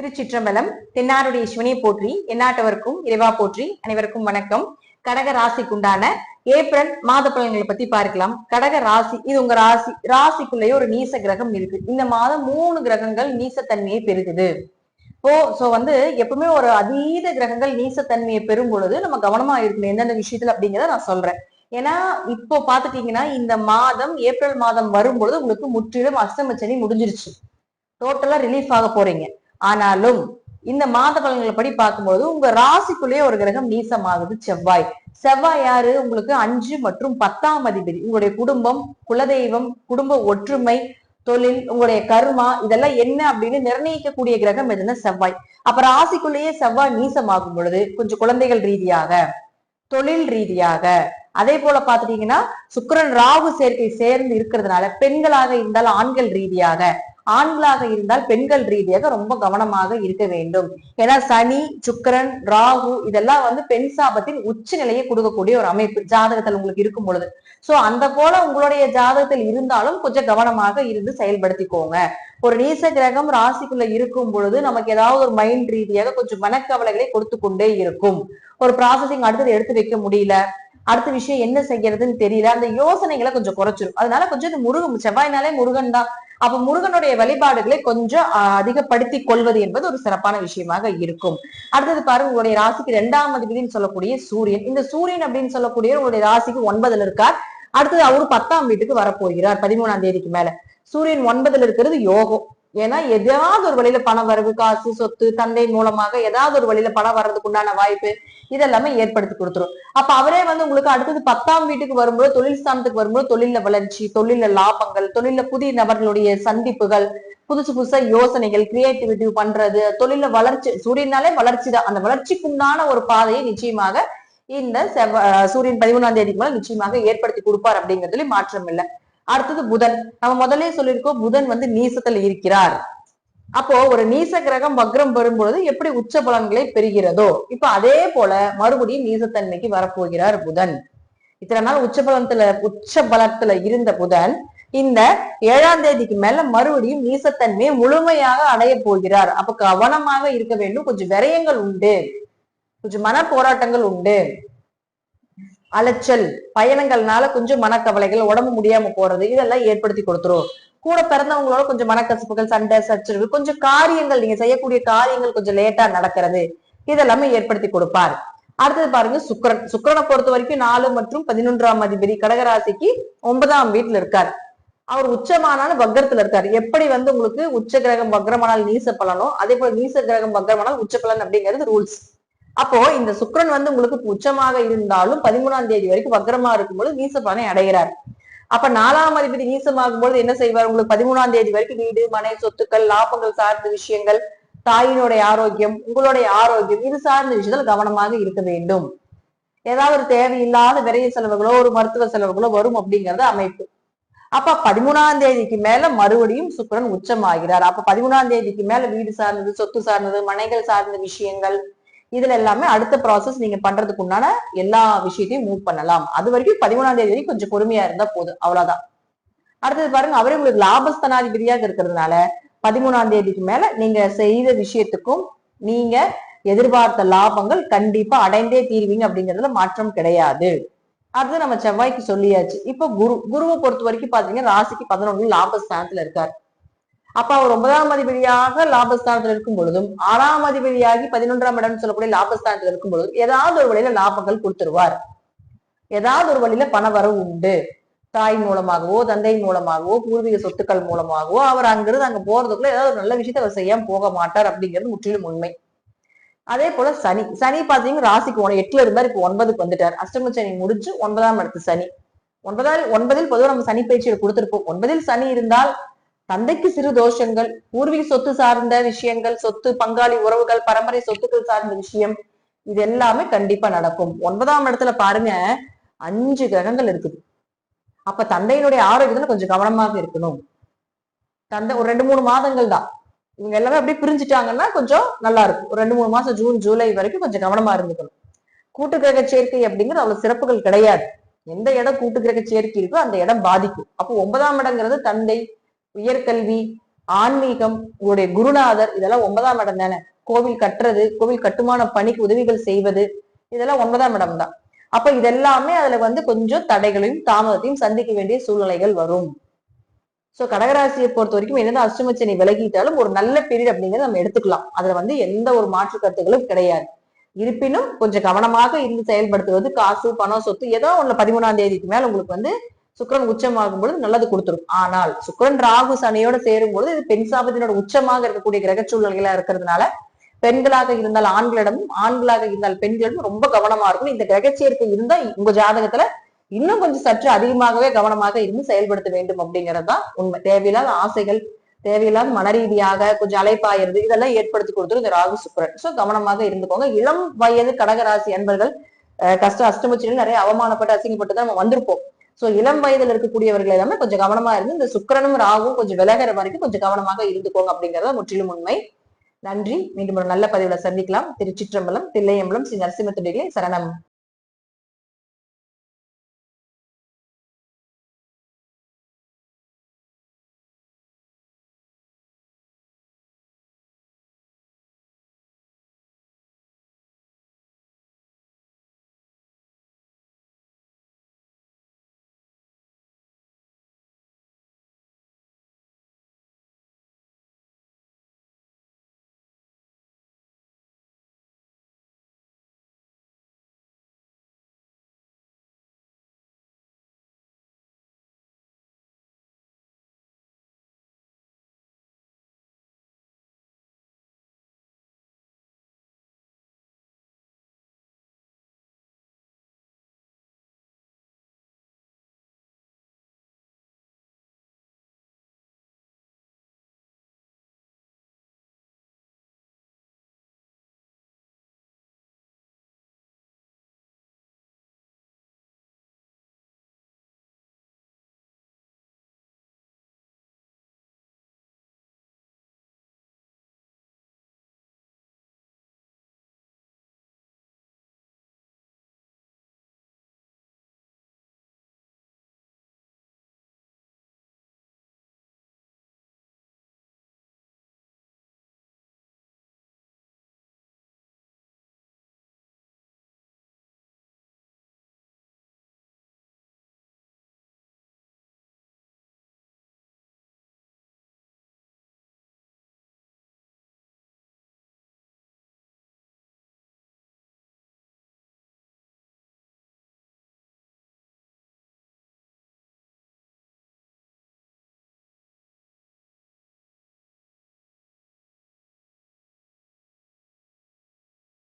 திருச்சிற்றம்பலம். தென்னாருடைய சிவனையை போற்றி, எந்நாட்டவருக்கும் இறைவா போற்றி. அனைவருக்கும் வணக்கம். கடக ராசிக்குண்டான ஏப்ரல் மாத பலன்களை பத்தி பார்க்கலாம். கடக ராசி, இது உங்க ராசி. ராசிக்குள்ளேயே ஒரு நீச கிரகம் இருக்கு. இந்த மாதம் 3 கிரகங்கள் நீசத்தன்மையை பெறுகுது. எப்பவுமே ஒரு அதீத கிரகங்கள் நீசத்தன்மையை பெறும் பொழுது நம்ம கவனமா இருக்கணும் எந்தெந்த விஷயத்துல அப்படிங்கிறத நான் சொல்றேன். ஏன்னா இப்போ பாத்துட்டீங்கன்னா இந்த மாதம் ஏப்ரல் மாதம் வரும்பொழுது உங்களுக்கு முற்றிலும் அஷ்டமச்சனி முடிஞ்சிருச்சு. டோட்டலா ரிலீஃப் ஆக போறீங்க. ஆனாலும் இந்த மாத பலன்களை படி பார்க்கும்போது உங்க ராசிக்குள்ளேயே ஒரு கிரகம் நீசமாகுது, செவ்வாய். செவ்வாய் யாரு? உங்களுக்கு 5 மற்றும் 10ஆம் அதிபதி. உங்களுடைய குடும்பம், குலதெய்வம், குடும்ப ஒற்றுமை, தொழில், உங்களுடைய கர்மா, இதெல்லாம் என்ன அப்படின்னு நிர்ணயிக்கக்கூடிய கிரகம் எதுன்னா செவ்வாய். அப்ப ராசிக்குள்ளேயே செவ்வாய் நீசமாகும் பொழுது கொஞ்சம் குழந்தைகள் ரீதியாக, தொழில் ரீதியாக, அதே போல பாத்துட்டீங்கன்னா சுக்கிரன் ராகு சேர்க்கை சேர்ந்து இருக்கிறதுனால பெண்களாக இருந்தால் ஆண்கள் ரீதியாக, ஆண்களாக இருந்தால் பெண்கள் ரீதியாக ரொம்ப கவனமாக இருக்க வேண்டும். ஏன்னா சனி, சுக்கிரன், ராகு இதெல்லாம் பெண் சாபத்தின் உச்ச நிலையை கொடுக்கக்கூடிய ஒரு அமைப்பு ஜாதகத்தில் உங்களுக்கு இருக்கும் பொழுது. சோ அந்த போல உங்களுடைய ஜாதகத்தில் இருந்தாலும் கொஞ்சம் கவனமாக இருந்து செயல்படுத்திக்கோங்க. ஒரு நீச கிரகம் ராசிக்குள்ள இருக்கும் பொழுது நமக்கு ஏதாவது ஒரு மைண்ட் ரீதியாக கொஞ்சம் மனக்கவலைகளை கொடுத்து கொண்டே இருக்கும். ஒரு ப்ராசஸிங் அடுத்தது எடுத்து வைக்க முடியல, அடுத்த விஷயம் என்ன செய்யறதுன்னு தெரியல, அந்த யோசனைகளை கொஞ்சம் குறைச்சிடும். அதனால கொஞ்சம் இந்த முருகன், செவ்வாய்னாலே முருகன் தான். அப்ப முருகனுடைய வழிபாடுகளை கொஞ்சம் அதிகப்படுத்தி கொள்வது என்பது ஒரு சிறப்பான விஷயமாக இருக்கும். அடுத்தது பாருங்க, உங்களுடைய ராசிக்கு 2ஆம் அதிபதினு சொல்லக்கூடிய சூரியன். இந்த சூரியன் அப்படின்னு சொல்லக்கூடிய உங்களுடைய ராசிக்கு 9ல் இருக்கார். அடுத்தது அவரு 10ஆம் வீட்டுக்கு வரப்போகிறார் 13ஆம் தேதிக்கு மேல. சூரியன் 9ல் இருக்கிறது யோகம். ஏன்னா ஏதாவது ஒரு வழியில பணம் வரவு, காசு, சொத்து, தந்தை மூலமாக ஏதாவது ஒரு வழியில பணம் வர்றதுக்கு உண்டான வாய்ப்பு இதெல்லாமே ஏற்படுத்தி கொடுத்துரும். அப்ப அவரே உங்களுக்கு அடுத்தது 10ஆம் வீட்டுக்கு வரும்போது, தொழில் ஸ்தானத்துக்கு வரும்போது தொழில வளர்ச்சி, தொழில லாபங்கள், தொழில புதிய நபர்களுடைய சந்திப்புகள், புதுசா யோசனைகள், கிரியேட்டிவிட்டி பண்றது, தொழில வளர்ச்சி. சூரியனாலே வளர்ச்சி தான். அந்த வளர்ச்சிக்குண்டான ஒரு பாதையை நிச்சயமாக இந்த சூரியன் 13ஆம் தேதிக்கு மேல நிச்சயமாக ஏற்படுத்தி கொடுப்பார் அப்படிங்கிறதுல மாற்றம் இல்லை. அடுத்தது புதன். நம்ம முதலே சொல்லியிருக்கோம், புதன் நீசத்துல இருக்கிறார். அப்போ ஒரு நீச கிரகம் வக்ரம் வரும்பொழுது எப்படி உச்ச பலன்களை பெறுகிறதோ இப்ப அதே போல மறுபடியும் நீசத்தன்மைக்கு வரப்போகிறார் புதன். இத்தனை நாள் உச்ச பலத்துல இருந்த புதன் இந்த 7ஆம் தேதிக்கு மேல மறுபடியும் நீசத்தன்மையை முழுமையாக அடைய போகிறார். அப்ப கவனமாக இருக்க வேண்டும். கொஞ்சம் விரயங்கள் உண்டு, கொஞ்சம் மன போராட்டங்கள் உண்டு, அலைச்சல், பயணங்கள்னால கொஞ்சம் மனக்கவலைகள், உடம்பு முடியாம போறது, இதெல்லாம் ஏற்படுத்தி கொடுத்துரும். கூட பிறந்தவங்களோட கொஞ்சம் மனக்கசப்புகள், சண்டை, சச்சரவு, கொஞ்சம் காரியங்கள், நீங்க செய்யக்கூடிய காரியங்கள் கொஞ்சம் லேட்டா நடக்கிறது, இதெல்லாமே ஏற்படுத்தி கொடுப்பார். அடுத்தது பாருங்க சுக்கிரன். சுக்கிரனை பொறுத்த வரைக்கும் 4 மற்றும் 11ஆம் அதிபதி கடகராசிக்கு 9ஆம் வீட்டுல இருக்கார். அவர் உச்சமானாலும் வக்ரத்துல இருக்காரு. எப்படி உங்களுக்கு உச்ச கிரகம் வக்ரமானால் நீச பலனோ அதே போல நீச கிரகம் வக்ரமானால் உச்ச பலன் அப்படிங்கிறது ரூல்ஸ். அப்போ இந்த சுக்கிரன் உங்களுக்கு உச்சமாக இருந்தாலும் 13ஆம் தேதி வரைக்கும் வக்ரமா இருக்கும்போது நீச பலனை அடைகிறார். அப்ப 4ஆம் அதிபதி நீசமாகும் பொழுது என்ன செய்வார்? உங்களுக்கு 13ஆம் தேதி வரைக்கும் வீடு, மனை, சொத்துக்கள், லாபங்கள் சார்ந்த விஷயங்கள், தாயினுடைய ஆரோக்கியம், உங்களுடைய ஆரோக்கியம், இது சார்ந்த விஷயத்துல கவனமாக இருக்க வேண்டும். ஏதாவது ஒரு தேவையில்லாத விரைய செலவுகளோ ஒரு மருத்துவ செலவுகளோ வரும் அப்படிங்கறது அமைப்பு. அப்ப 13ஆம் தேதிக்கு மேல மறுபடியும் சுக்கிரன் உச்சமாகிறார். அப்ப 13ஆம் தேதிக்கு மேல வீடு சார்ந்தது, சொத்து சார்ந்தது, மனைகள் சார்ந்த விஷயங்கள், இதுல எல்லாமே அடுத்த ப்ராசஸ் நீங்க பண்றதுக்கு உண்டான எல்லா விஷயத்தையும் மூவ் பண்ணலாம். அது வரைக்கும் 13ஆம் தேதி வரைக்கும் கொஞ்சம் பொறுமையா இருந்தா போதும், அவ்வளவுதான். அடுத்தது பாருங்க, அவரே உங்களுக்கு லாபஸ்தானாதிபதியாக இருக்கிறதுனால 13ஆம் தேதிக்கு மேல நீங்க செய்த விஷயத்துக்கும் நீங்க எதிர்பார்த்த லாபங்கள் கண்டிப்பா அடைந்தே தீர்வீங்க அப்படிங்கிறதுல மாற்றம் கிடையாது. அடுத்து நம்ம செவ்வாய்க்கு சொல்லியாச்சு. இப்ப குருவை பொறுத்த வரைக்கும் பாத்தீங்கன்னா ராசிக்கு 11 லாபஸ்தானத்துல இருக்காரு. அப்ப அவர் 9ஆம் அதிபதியாக லாபஸ்தானத்துல இருக்கும் பொழுதும் 6ஆம் அதிபதியாகி 11ஆம் இடம் சொல்லக்கூடிய லாபஸ்தானத்துல இருக்கும் பொழுதும் ஏதாவது ஒரு வழியில லாபங்கள் கொடுத்துருவார். ஏதாவது ஒரு வழியில பண வரவு உண்டு. தாய் மூலமாகவோ, தந்தை மூலமாகவோ, பூர்வீக சொத்துக்கள் மூலமாகவோ, அவர் அங்கிருந்து அங்க போறதுக்குள்ள ஏதாவது ஒரு நல்ல விஷயத்த அவர் செய்யாம போக மாட்டார் அப்படிங்கிறது முற்றிலும் உண்மை. அதே போல சனி பாத்தீங்கன்னா ராசிக்கு 8ல இருந்தார், இப்ப 9க்கு வந்துட்டார். அஷ்டம சனி முடிஞ்சு 9ஆம் இடத்து சனி. 9ல் பொதுவாக நம்ம சனி பயிற்சியை கொடுத்திருப்போம். 9ல் சனி இருந்தால் தந்தைக்கு சிறு தோஷங்கள், பூர்வீக சொத்து சார்ந்த விஷயங்கள், சொத்து, பங்காளி உறவுகள், பரம்பரை சொத்துக்கள் சார்ந்த விஷயம், இது எல்லாமே கண்டிப்பா நடக்கும். 9ஆம் இடத்துல பாருங்க 5 கிரகங்கள் இருக்குது. அப்ப தந்தையினுடைய ஆரோக்கியத்துல கொஞ்சம் கவனமாக இருக்கணும். தந்தை ஒரு 2-3 மாதங்கள் தான், இவங்க எல்லாமே அப்படியே பிரிஞ்சுட்டாங்கன்னா கொஞ்சம் நல்லா இருக்கும். ஒரு 2-3 மாசம் ஜூன், ஜூலை வரைக்கும் கொஞ்சம் கவனமா இருந்துக்கணும். கூட்டு கிரக சேர்க்கை அப்படிங்கிறது அவ்வளவு சிறப்புகள் கிடையாது. எந்த இடம் கூட்டு கிரக சேர்க்கை இருக்கோ அந்த இடம் பாதிக்கும். அப்போ 9ஆம் இடங்கிறது தந்தை, உயர்கல்வி, ஆன்மீகம், உங்களுடைய குருநாதர், இதெல்லாம் 9ஆம் இடம் தானே. கோவில் கட்டுறது, கோவில் கட்டுமான பணிக்கு உதவிகள் செய்வது, இதெல்லாம் 9ஆம் இடம் தான். அப்ப இதெல்லாமே அதுல கொஞ்சம் தடைகளையும் தாமதத்தையும் சந்திக்க வேண்டிய சூழ்நிலைகள் வரும். சோ கடகராசியை பொறுத்த வரைக்கும் என்னதான் அஷ்டமச்சனி விலகிட்டாலும் ஒரு நல்ல பீரியட் அப்படிங்கறத நம்ம எடுத்துக்கலாம். அதுல எந்த ஒரு மாற்று கருத்துகளும் கிடையாது. இருப்பினும் கொஞ்சம் கவனமாக இருந்து செயல்படுத்துவது, காசு பணம் சொத்து ஏதோ ஒண்ணு 13ஆம் தேதிக்கு மேல உங்களுக்கு சுக்கிரன் உச்சமாகும் பொழுது நல்லது கொடுத்துரும். ஆனால் சுக்கிரன் ராகு சனியோட சேரும் பொழுது இது பெண் சாபத்தினோட உச்சமாக இருக்கக்கூடிய கிரக சூழ்நிலைகளா இருக்கிறதுனால பெண்களாக இருந்தால் ஆண்களிடமும் ஆண்களாக இருந்தால் பெண்களிடம் ரொம்ப கவனமா இருக்கணும். இந்த கிரகச்சேர்க்கை இருந்தா உங்க ஜாதகத்துல இன்னும் கொஞ்சம் சற்று அதிகமாகவே கவனமாக இருந்து செயல்படுத்த வேண்டும் அப்படிங்கறதுதான் உண்மை. தேவையில்லாத ஆசைகள், தேவையில்லாத மனரீதியாக கொஞ்சம் அலைப்பாயிருது, இதெல்லாம் ஏற்படுத்தி கொடுத்துரும் இந்த ராகு சுக்கிரன். சோ கவனமாக இருந்துக்கோங்க. இளம் வயது கடகராசி அன்பர்கள் கஷ்ட அஷ்டமச்சியில் நிறைய அவமானப்பட்டு அசிங்கப்பட்டு தான் நம்ம வந்திருப்போம். சோ இளம் வயதுல இருக்கக்கூடியவர்கள் எல்லாமே கொஞ்சம் கவனமா இருந்து இந்த சுக்கிரனும் ராகும் கொஞ்சம் விலகிற வரைக்கும் கொஞ்சம் கவனமாக இருந்துக்கோங்க அப்படிங்கறத முற்றிலும் உண்மை. நன்றி. மீண்டும் ஒரு நல்ல பதிவுல சந்திக்கலாம். திருச்சிற்றம்பலம், தில்லையம்பலம், ஸ்ரீ நரசிம்ம துடிகளை சரணம்.